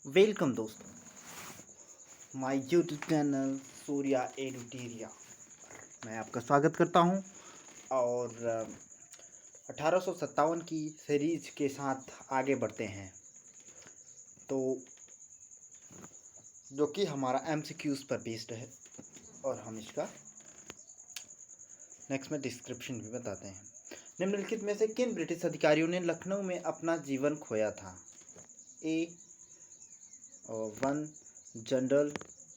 Welcome दोस्तों, my YouTube channel Surya एडुटेरिया। मैं आपका स्वागत करता हूं और 1857 की सीरीज के साथ आगे बढ़ते हैं। तो जो कि हमारा एमसीक्यूज पर बेस्ड है और हम इसका नेक्स्ट में डिस्क्रिप्शन भी बताते हैं। निम्नलिखित में से किन ब्रिटिश अधिकारियों ने लखनऊ में अपना जीवन खोया था? A one, general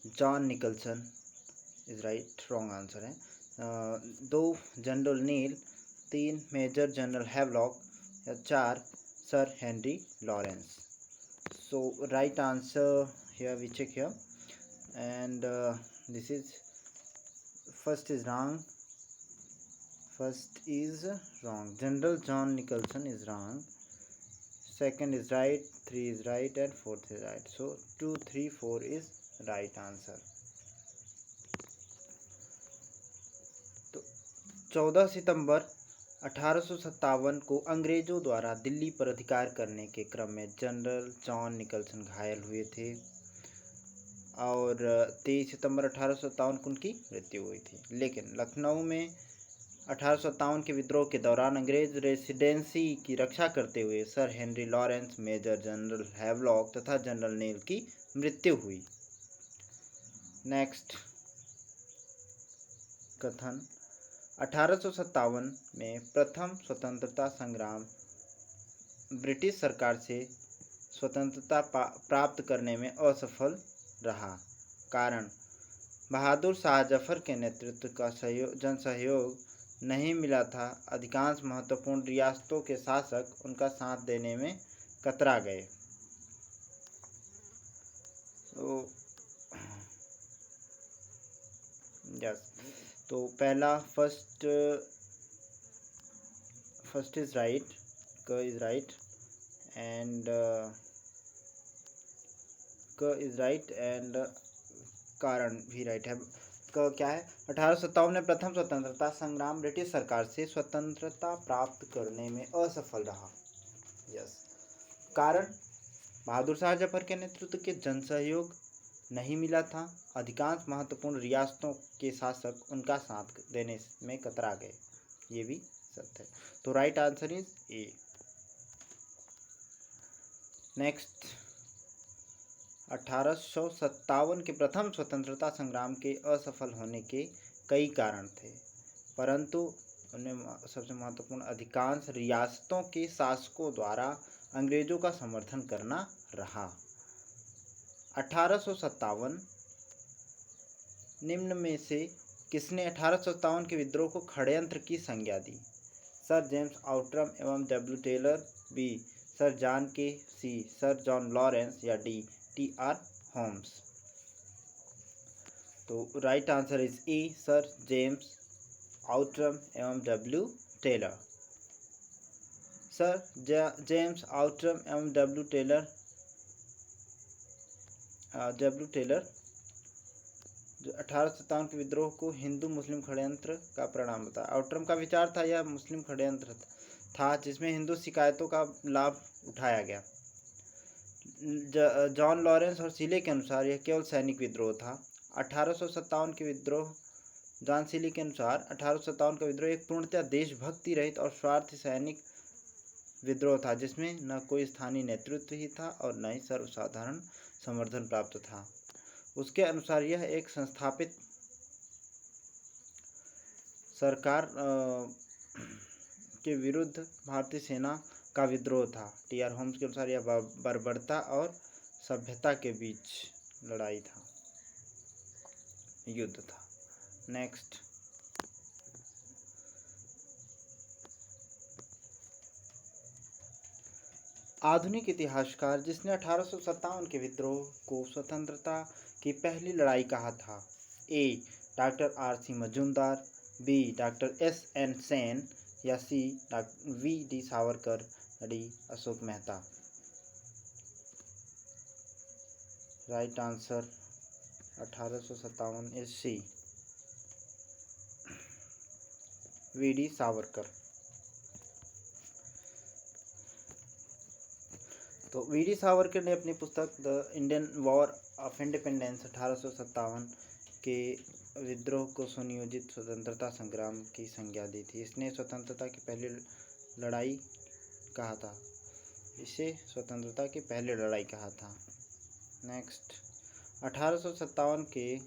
John Nicholson is right, wrong answer है। दो, जनरल नील। तीन, मेजर जनरल हैवलॉक। या चार, sir Henry Lawrence. So right answer here we check here, and this is first is wrong. First is wrong. General John Nicholson is wrong. Second is right, three is right, and fourth is right. So 2, 3, 4 is right answer. तो 14 सितंबर 1857 को अंग्रेजों द्वारा दिल्ली पर अधिकार करने के क्रम में जनरल जॉन निकलसन घायल हुए थे और 23 सितंबर 1857 को उनकी मृत्यु हुई थी। लेकिन लखनऊ में 1857 के विद्रोह के दौरान अंग्रेज रेसिडेंसी की रक्षा करते हुए sir Henry Lawrence, major general Havelock तथा जनरल नील की मृत्यु हुई। नेक्स्ट कथन, 1857 में प्रथम स्वतंत्रता संग्राम ब्रिटिश सरकार से स्वतंत्रता प्राप्त करने में असफल रहा। कारण, बहादुर शाह जफर के नेतृत्व का जन सहयोग नहीं मिला था। अधिकांश महत्वपूर्ण रियासतों के शासक उनका साथ देने में कतरा गए। तो यस, तो पहला फर्स्ट इज राइट, क इज राइट एंड कारण भी राइट है। क्या है? 1857 में प्रथम स्वतंत्रता संग्राम ब्रिटिश सरकार से स्वतंत्रता प्राप्त करने में असफल रहा। यस, कारण बहादुर शाह जफर के नेतृत्व के जनसहयोग नहीं मिला था। अधिकांश महत्वपूर्ण रियासतों के शासक उनका साथ देने में कतरा गए। ये भी सत्य है। तो right answer is A. Next, 1857 के प्रथम स्वतंत्रता संग्राम के असफल होने के कई कारण थे, परंतु उनमें सबसे महत्वपूर्ण अधिकांश रियासतों के शासकों द्वारा अंग्रेजों का समर्थन करना रहा। 1857 निम्न में से किसने 1857 के विद्रोह को षड्यंत्र की संज्ञा दी? सर जेम्स आउट्रम एवं W Taylor, B sir John Kaye, C sir John Lawrence या डी टी.आर. होम्स। तो right answer is A, sir James Outram एवं W Taylor. Sir James Outram एवं डब्ल्यू टेलर जो 1857 के विद्रोह को हिंदू मुस्लिम षड्यंत्र का परिणाम बताया। आउट्रम का विचार था यह मुस्लिम षड्यंत्र था जिसमें हिंदू शिकायतों का लाभ उठाया गया। जॉन लॉरेंस और सीले के अनुसार यह केवल सैनिक विद्रोह था। 1857 के विद्रोह, जॉन सीले के अनुसार 1857 का विद्रोह एक पूर्णतः देशभक्ति रहित और स्वार्थी सैनिक विद्रोह था जिसमें न कोई स्थानीय नेतृत्व ही था और न ही सर्वसाधारण समर्थन प्राप्त था। उसके अनुसार यह एक संस्थापित सरकार के विरुद्ध भारतीय सेना का विद्रोह था। टी.आर. होम्स के अनुसार यह बर्बरता और सभ्यता के बीच लड़ाई था, युद्ध था। नेक्स्ट, आधुनिक इतिहासकार जिसने 1857 के विद्रोह को स्वतंत्रता की पहली लड़ाई कहा था? A doctor RC. Majumdar, B doctor SN. Sen या C doctor VD. Savarkar, D Ashok Mehta. Right answer 1857 is C, VD. Savarkar. तो वी.डी. सावरकर ने अपनी पुस्तक the Indian war of independence 1857 के विद्रोह को सुनियोजित स्वतंत्रता संग्राम की संज्ञा दी थी। इसने स्वतंत्रता की पहली लड़ाई कहा था। इसे स्वतंत्रता की पहली लड़ाई कहा था। नेक्स्ट, 1857 के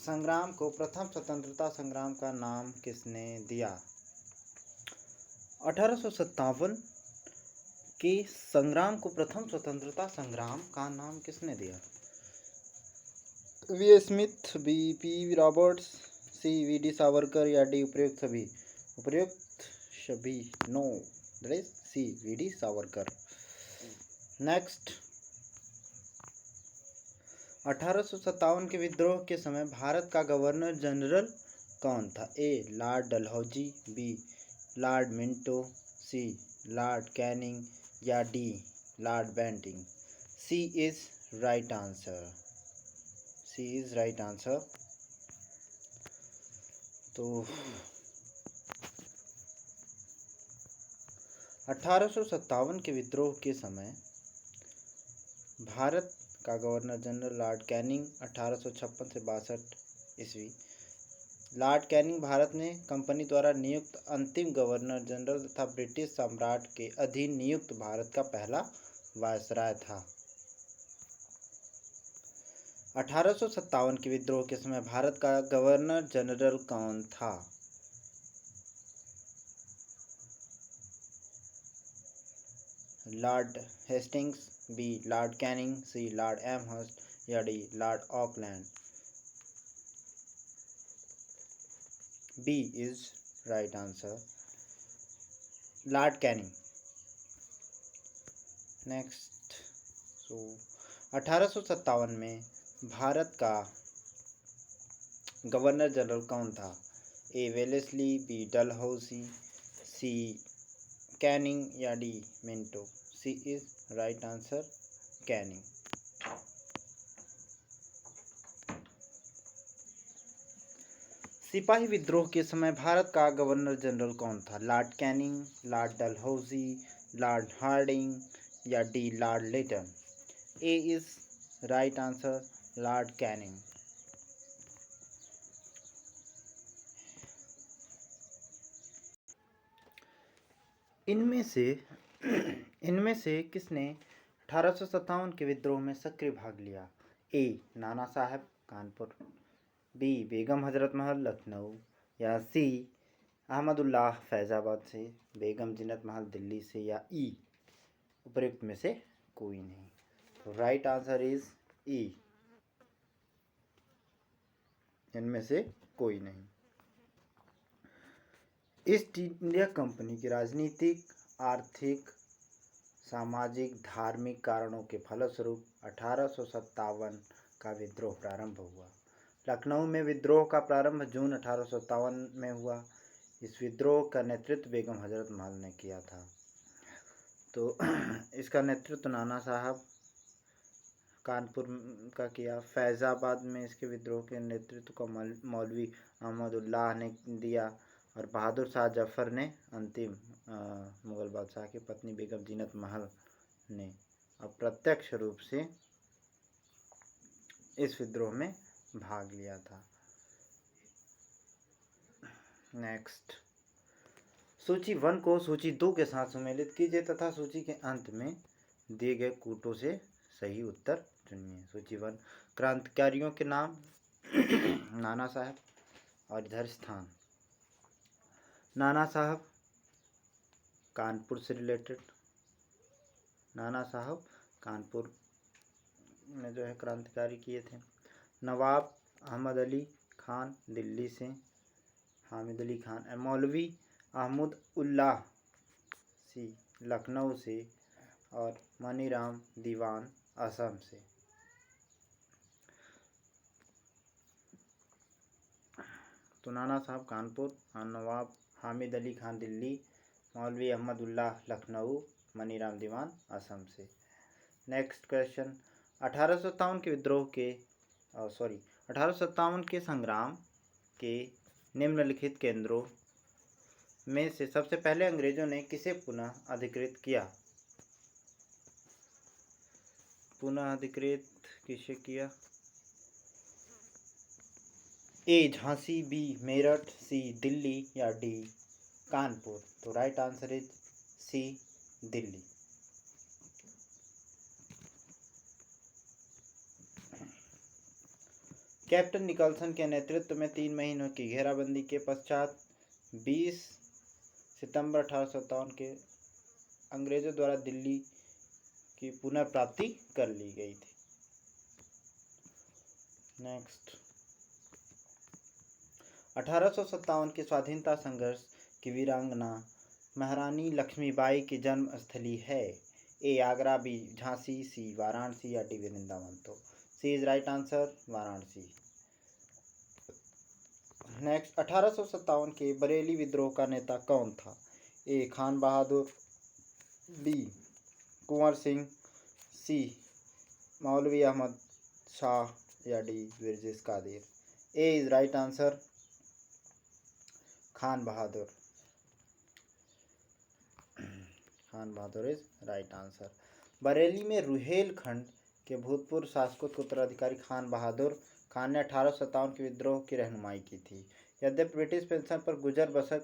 संग्राम को प्रथम स्वतंत्रता संग्राम का नाम किसने दिया? 1857 के संग्राम को प्रथम स्वतंत्रता संग्राम का नाम किसने दिया? V Smith, B P Roberts, C VD. Savarkar या डी उपयुक्त सभी? उपयुक्त सभी, no, that is C VD. Savarkar. Next, 1857 के विद्रोह के समय भारत का गवर्नर जनरल कौन था? A lord Dalhousie, B lord Minto, C lord Canning या D lord Bentinck? C is right answer. C is right answer. तो 1857 के विद्रोह के समय भारत का गवर्नर जनरल लॉर्ड कैनिंग 1856 से 62 ईस्वी। लॉर्ड कैनिंग भारत में कंपनी द्वारा नियुक्त अंतिम गवर्नर जनरल तथा ब्रिटिश सम्राट के अधीन नियुक्त भारत का पहला वायसराय था। 1857 के विद्रोह के समय भारत का गवर्नर जनरल कौन था? Lord Hastings, B lord Canning, C lord Amherst या D lord Auckland? B is right answer, lord Canning. Next, 1857 में भारत का गवर्नर जनरल कौन था? A Wellesley, B Dalhousie, C Canning या D Minto? C is right answer, Canning. सिपाही विद्रोह के समय भारत का गवर्नर जनरल कौन था? Lord Canning, lord Dalhousie, lord Hardinge या D lord Lytton? A is right answer, lord Canning. इनमें से किसने 1857 के विद्रोह में सक्रिय भाग लिया? ए नाना साहब कानपुर, बी बेगम हजरत महल लखनऊ या सी अहमदुल्लाह फैजाबाद से, बेगम जिन्नत महल दिल्ली से या ई उपयुक्त में से कोई नहीं? तो राइट आंसर इज ई, इनमें से कोई नहीं। ईस्ट इंडिया कंपनी की राजनीतिक, आर्थिक, सामाजिक, धार्मिक कारणों के फलस्वरूप 1857 का विद्रोह प्रारंभ हुआ। लखनऊ में विद्रोह का प्रारंभ जून 1857 में हुआ। इस विद्रोह का नेतृत्व बेगम हजरत महल ने किया था। तो इसका नेतृत्व नाना साहब कानपुर का किया। फैज़ाबाद में इसके विद्रोह के नेतृत्व को मौलवी अहमदुल्लाह ने दिया और बहादुर शाह जफर ने अंतिम मुगल बादशाह की पत्नी बेगम जिन्नत महल ने अप्रत्यक्ष रूप से इस विद्रोह में भाग लिया था। नेक्स्ट, सूची 1 को सूची 2 के साथ सम्मिलित कीजिए तथा सूची के अंत में दिए गए कूटों से सही उत्तर चुनिए। सूची 1, क्रांतिकारियों के नाम नाना साहब और इधर स्थान। नाना साहब कानपुर से रिलेटेड, नाना साहब कानपुर में जो है क्रांतिकारी किए थे। नवाब अहमद अली खान दिल्ली से, हामिद अली खान। मौलवी अहमद उल्लाह सी लखनऊ से और मनीराम दीवान असम से। तो नाना साहब कानपुर, नवाब हामिद अली खान दिल्ली, मौलवी अहमद उल्लाह लखनऊ, मनीराम दीवान असम से। नेक्स्ट क्वेश्चन, 1857 के विद्रोह के 1857 के संग्राम के निम्नलिखित केंद्रों में से सबसे पहले अंग्रेजों ने किसे पुनः अधिकृत किया? पुनः अधिकृत किसे किया? A Jhansi, B Meerut, C Delhi या डी कानपुर। तो right answer is C Delhi. Captain Nicholson के नेतृत्व में 3 महीनों की घेराबंदी के पश्चात 20 सितंबर 1857 के अंग्रेजों द्वारा दिल्ली की पुनर्प्राप्ति कर ली गई थी। नेक्स्ट, 1857 के स्वाधीनता संघर्ष की वीरांगना महारानी लक्ष्मीबाई की जन्म स्थली है। A Agra, B Jhansi, C Varanasi या डी वृंदावन। तो C is right answer, Varanasi. Next, 1857 के बरेली विद्रोह का नेता कौन था? A Khan Bahadur, B Kunwar Singh, C Maulvi Ahmad Shah या D Birjis Qadir. A is right answer, Khan Bahadur. Khan Bahadur is right answer. Bareilly में रुहेलखंड के भूतपूर्व शासकों के उत्तराधिकारी खान बहादुर खान ने 1857 के विद्रोह की रहनुमाई की थी। यद्यपि ब्रिटिश पेंशन पर गुजर बसर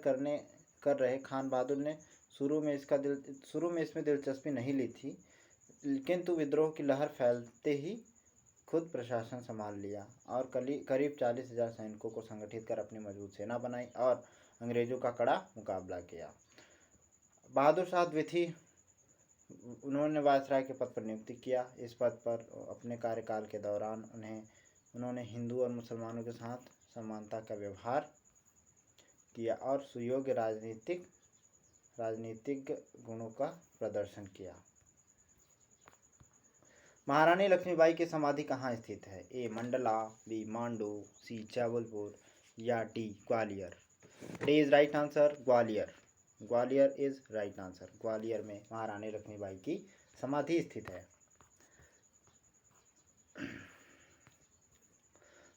कर रहे खान बहादुर ने शुरू में इसमें दिलचस्पी नहीं ली थी, किंतु विद्रोह की लहर फैलते ही खुद प्रशासन संभाल लिया और करीब 40,000 सैनिकों को संगठित कर अपनी मजबूत सेना बनाई और अंग्रेजों का कड़ा मुकाबला किया। बहादुर शाह द्वितीय उन्होंने वायसराय के पद पर नियुक्ति किया। इस पद पर अपने कार्यकाल के दौरान उन्होंने हिंदू और मुसलमानों के साथ समानता का व्यवहार किया और सुयोग्य राजनीतिक गुणों का प्रदर्शन किया। महारानी लक्ष्मीबाई की समाधि कहाँ स्थित है? ए मंडला, बी मांडू, सी जबलपुर या D Gwalior. D is right answer, Gwalior. Gwalior is right answer. Gwalior में महारानी लक्ष्मीबाई की समाधि स्थित है।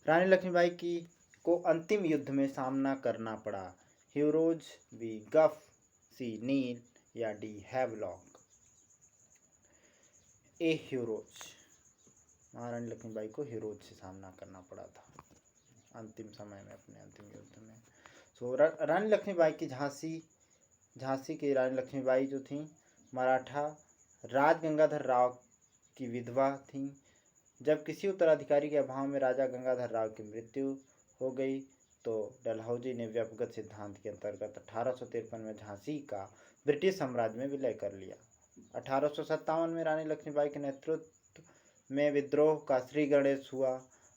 रानी लक्ष्मीबाई को अंतिम युद्ध में सामना करना पड़ा। ह्यूरोज, बी गफ, सी नील या डी हैवलॉक। ए ह्यूरोज। महारानी लक्ष्मीबाई को ह्यूरोज से सामना करना पड़ा था अंतिम समय में, अपने अंतिम युद्ध में। सो रानी लक्ष्मीबाई की झांसी की रानी लक्ष्मीबाई जो थी मराठा राज गंगाधर राव की विधवा थी। जब किसी उत्तराधिकारी के अभाव में राजा गंगाधर राव की मृत्यु हो गई तो डलहौजी ने व्यक्तिगत सिद्धांत के अंतर्गत 1853 में झांसी का ब्रिटिश साम्राज्य में विलय कर लिया। 1857 में रानी लक्ष्मीबाई के नेतृत्व में विद्रोह का श्री गणेश हुआ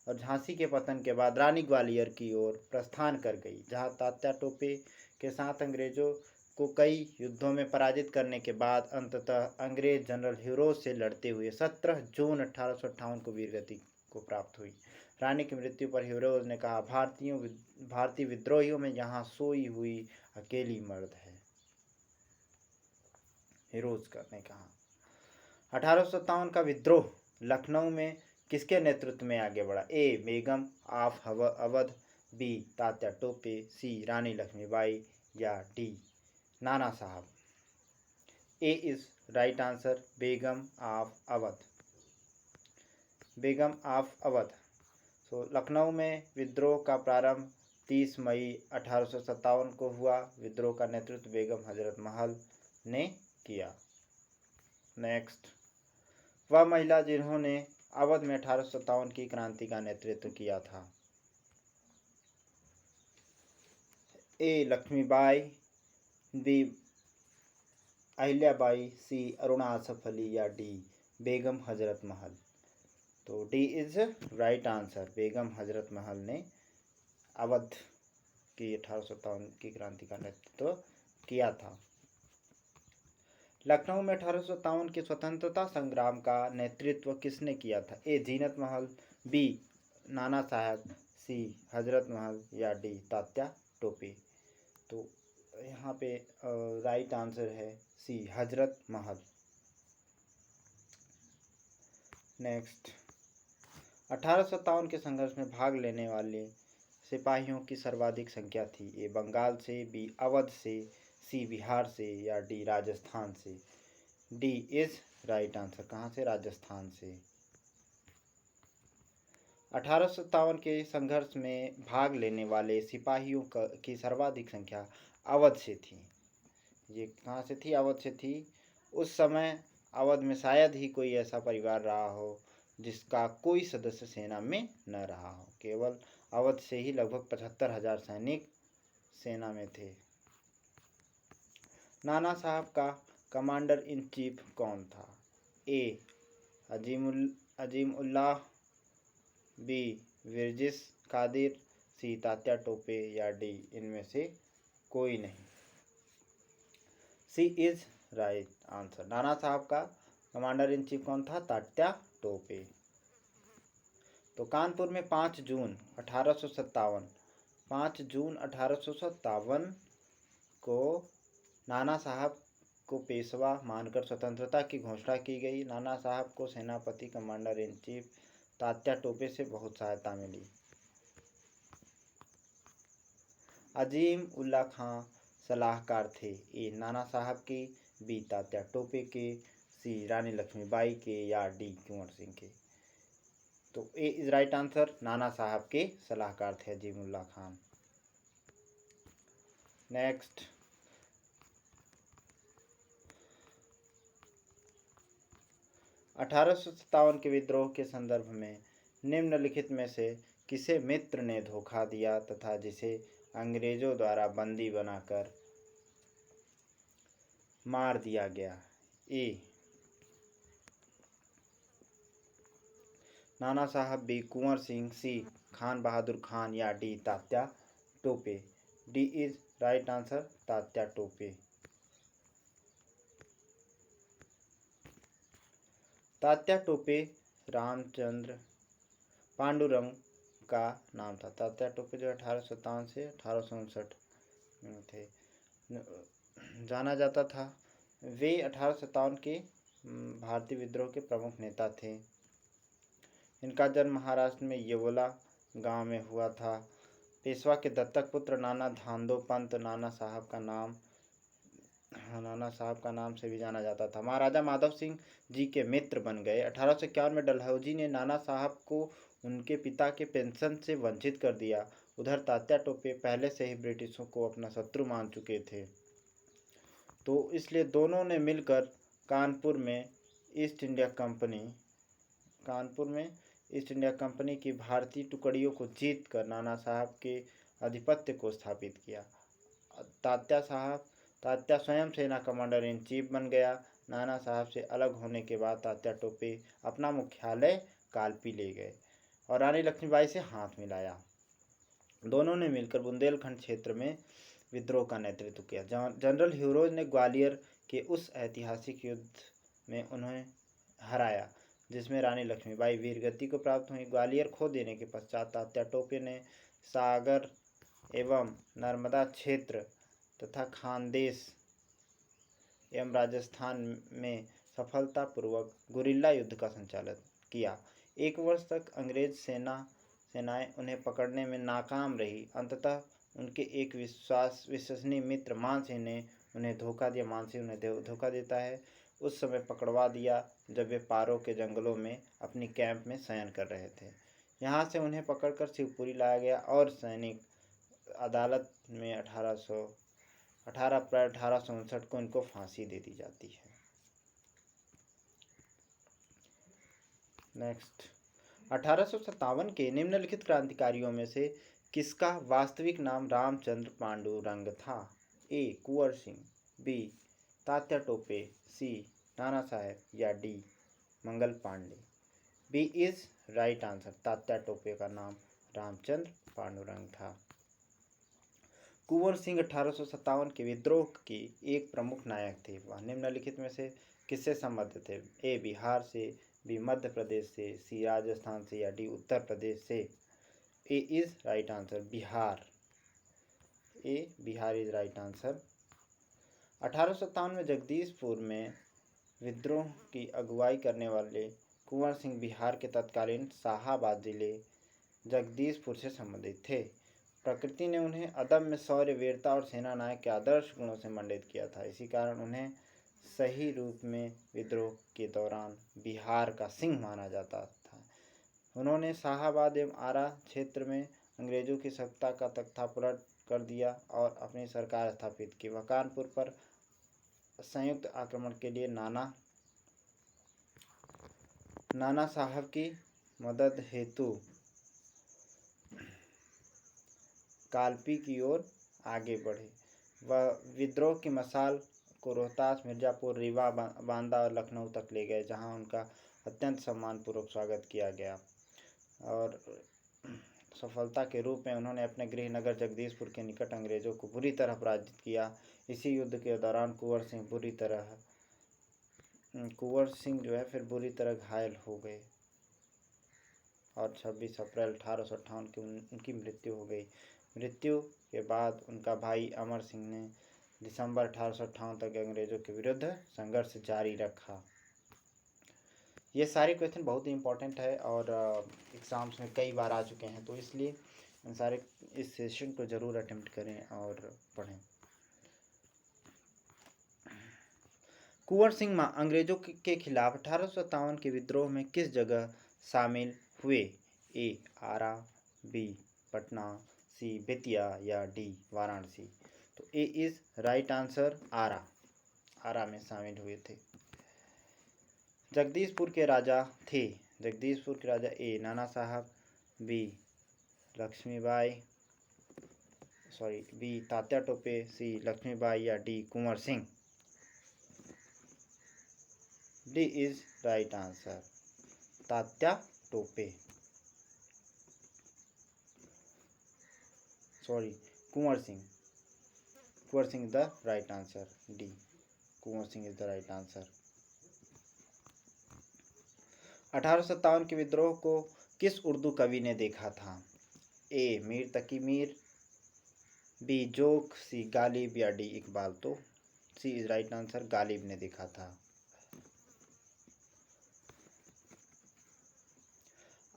और झांसी के पतन के बाद रानी ग्वालियर की ओर प्रस्थान कर गई, जहां तात्या टोपे के साथ अंग्रेजों को कई युद्धों में पराजित करने के बाद अंततः अंग्रेज जनरल ह्यूरोज से लड़ते हुए 17 जून 1858 को वीरगति को प्राप्त हुई। रानी की मृत्यु पर ह्यूरोज ने कहा, भारतीय विद्रोहियों में यहाँ सोई हुई अकेली मर्द है। ह्यूरोज ने कहा। 1857 का विद्रोह लखनऊ में किसके नेतृत्व में आगे बढ़ा? A Begum of Awadh, B Tatya Tope, C Rani Lakshmibai या D Nana Sahib. A is right answer, Begum of Awadh. Begum of Awadh. So Lucknow में विद्रोह का प्रारंभ 30 मई 1857 को हुआ। विद्रोह का नेतृत्व बेगम हजरत महल ने किया। नेक्स्ट, वह महिला जिन्होंने अवध में 1857 की क्रांति का नेतृत्व किया था। ए लक्ष्मीबाई, बी अहिल्याबाई, सी अरुणा आसफ अली या डी बेगम हजरत महल। तो D is right answer, Begum Hazrat Mahal ने अवध की 1857 की क्रांति का नेतृत्व किया था। लखनऊ में 1857 के स्वतंत्रता संग्राम का नेतृत्व किसने किया था? ए जीनत महल, बी नाना साहब, सी हजरत महल या डी तात्या टोपे। तो यहाँ पे राइट आंसर है सी हजरत महल। नेक्स्ट, 1857 के संघर्ष में भाग लेने वाले सिपाहियों की सर्वाधिक संख्या थी। ए बंगाल से, बी अवध से, सी बिहार से या डी राजस्थान से। D is right answer. कहाँ से? राजस्थान से। 1857 के संघर्ष में भाग लेने वाले सिपाहियों की सर्वाधिक संख्या अवध से थी। ये कहाँ से थी? अवध से थी। उस समय अवध में शायद ही कोई ऐसा परिवार रहा हो जिसका कोई सदस्य सेना में न रहा हो। केवल अवध से ही लगभग 75,000 सैनिक सेना में थे। नाना साहब का कमांडर इन चीफ कौन था? ए अजीम उल्लाह, बी विरजिस कादिर, सी तात्या टोपे या डी इनमें से कोई नहीं। सी इज राइट आंसर। नाना साहब का कमांडर इन चीफ कौन था? तात्या टोपे। तो कानपुर में 5 जून 1857 को नाना साहब को पेशवा मानकर स्वतंत्रता की घोषणा की गई। नाना साहब को सेनापति commander in chief Tatya Tope से बहुत सहायता मिली। अजीम उल्लाह खां सलाहकार थे। ए नाना साहब के, बी तात्या टोपे के, सी रानी लक्ष्मीबाई के या डी कुंवर सिंह के। तो ए इज राइट आंसर। नाना साहब के सलाहकार थे अजीम उल्लाह खान। नेक्स्ट, 1857 के विद्रोह के संदर्भ में निम्नलिखित में से किसे मित्र ने धोखा दिया तथा जिसे अंग्रेजों द्वारा बंदी बनाकर मार दिया गया? ए नाना साहब, बी कुंवर सिंह, सी खान बहादुर खान या D Tatya Tope. D is right answer, Tatya Tope. Tatya Tope Ramchandra Pandurang का नाम था। तात्या टोपे जो 1857 से 1859 में थे जाना जाता था। वे 1857 के भारतीय विद्रोह के प्रमुख नेता थे। इनका जन्म महाराष्ट्र में येवला गांव में हुआ था। पेशवा के दत्तक पुत्र नाना धांधो पंत नाना साहब का नाम से भी जाना जाता था। महाराजा माधव सिंह जी के मित्र बन गए। 1851 में डलहौजी ने नाना साहब को उनके पिता के पेंशन से वंचित कर दिया। उधर तात्या टोपे पहले से ही ब्रिटिशों को अपना शत्रु मान चुके थे, तो इसलिए दोनों ने मिलकर कानपुर में ईस्ट इंडिया कंपनी की भारतीय टुकड़ियों को जीत कर नाना साहब के आधिपत्य को स्थापित किया। तात्या स्वयं सेना कमांडर इन चीफ बन गया। नाना साहब से अलग होने के बाद तात्या टोपे अपना मुख्यालय कालपी ले गए और रानी लक्ष्मीबाई से हाथ मिलाया। दोनों ने मिलकर बुंदेलखंड क्षेत्र में विद्रोह का नेतृत्व किया। जनरल ह्यूरोज ने ग्वालियर के उस ऐतिहासिक युद्ध में उन्हें हराया जिसमें रानी लक्ष्मीबाई वीरगति को प्राप्त हुई। ग्वालियर खो देने के पश्चात तात्या टोपे ने सागर एवं नर्मदा क्षेत्र तथा खानदेश एवं राजस्थान में सफलतापूर्वक गुरिल्ला युद्ध का संचालन किया। 1 वर्ष तक अंग्रेज सेनाएं उन्हें पकड़ने में नाकाम रही। अंततः उनके एक विश्वसनीय मित्र मानसिंह ने उन्हें धोखा दिया। मानसिंह उन्हें धोखा देता है। उस समय पकड़वा दिया जब वे पारो के जंगलों में अपनी कैंप में शयन कर रहे थे। यहाँ से उन्हें पकड़कर शिवपुरी लाया गया और सैनिक अदालत में 18 अप्रैल 1859 को इनको फांसी दे दी जाती है। नेक्स्ट, 1857 के निम्नलिखित क्रांतिकारियों में से किसका वास्तविक नाम रामचंद्र पांडुरंग था? A Kunwar Singh, B Tatya Tope, C Nana Saheb या D Mangal Pandey. B is right answer. Tatya Tope का नाम रामचंद्र पांडुरंग था। कुंवर सिंह 1857 के विद्रोह के एक प्रमुख नायक थे। वह निम्नलिखित में से किससे संबद्ध थे? ए बिहार से, बी मध्य प्रदेश से, सी राजस्थान से या डी उत्तर प्रदेश से। A is right answer, Bihar. A Bihar is right answer. 1857 में जगदीशपुर में विद्रोह की अगुवाई करने वाले कुंवर सिंह बिहार के तत्कालीन शाहाबाद जिले जगदीशपुर से संबंधित थे। प्रकृति ने उन्हें अदम्य शौर्य, वीरता और सेना नायक के आदर्श गुणों से मंडित किया था। इसी कारण उन्हें सही रूप में विद्रोह के दौरान बिहार का सिंह माना जाता था। उन्होंने शाहाबाद एवं आरा क्षेत्र में अंग्रेजों की सत्ता का तख्तापलट कर दिया और अपनी सरकार स्थापित की। वह कानपुर पर संयुक्त आक्रमण के लिए नाना साहब की मदद हेतु कालपी की ओर आगे बढ़े। वह विद्रोह की मशाल को रोहतास, मिर्जापुर, रीवा, बांदा और लखनऊ तक ले गए, जहां उनका अत्यंत सम्मानपूर्वक स्वागत किया गया। और सफलता के रूप में उन्होंने अपने गृह नगर जगदीशपुर के निकट अंग्रेजों को बुरी तरह पराजित किया। इसी युद्ध के दौरान कुंवर सिंह जो है फिर बुरी तरह घायल हो गए और 26 अप्रैल 1858 को उनकी मृत्यु हो गई। मृत्यु के बाद उनका भाई अमर सिंह ने दिसंबर 1858 तक अंग्रेजों के विरुद्ध संघर्ष जारी रखा। ये सारे क्वेश्चन बहुत ही इंपॉर्टेंट है और एग्ज़ाम्स में कई बार आ चुके हैं, तो इसलिए इस सेशन को ज़रूर अटेम्प्ट करें और पढ़ें। कुंवर सिंह अंग्रेजों के खिलाफ 1857 के विद्रोह में किस जगह शामिल हुए? ए आरा, बी पटना, सी बेतिया या डी वाराणसी? तो ए इज राइट आंसर आरा में शामिल हुए थे। जगदीशपुर के राजा थे। जगदीशपुर के राजा ए नाना साहब, बी तात्या टोपे, सी लक्ष्मीबाई या D Kunwar Singh? D is right answer, Tatya Tope, Kunwar Singh is the right answer. D Kunwar Singh is the right answer. 1857 के विद्रोह को किस उर्दू कवि ने देखा था? ए मीर तकी मीर, बी जोक, सी गालिब या डी इकबाल? तो C is right answer, Ghalib ने देखा था।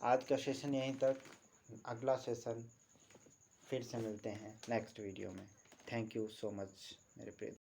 आज का सेशन यहीं तक। अगला सेशन फिर से मिलते हैं नेक्स्ट वीडियो में। थैंक यू सो मच मेरे प्रिय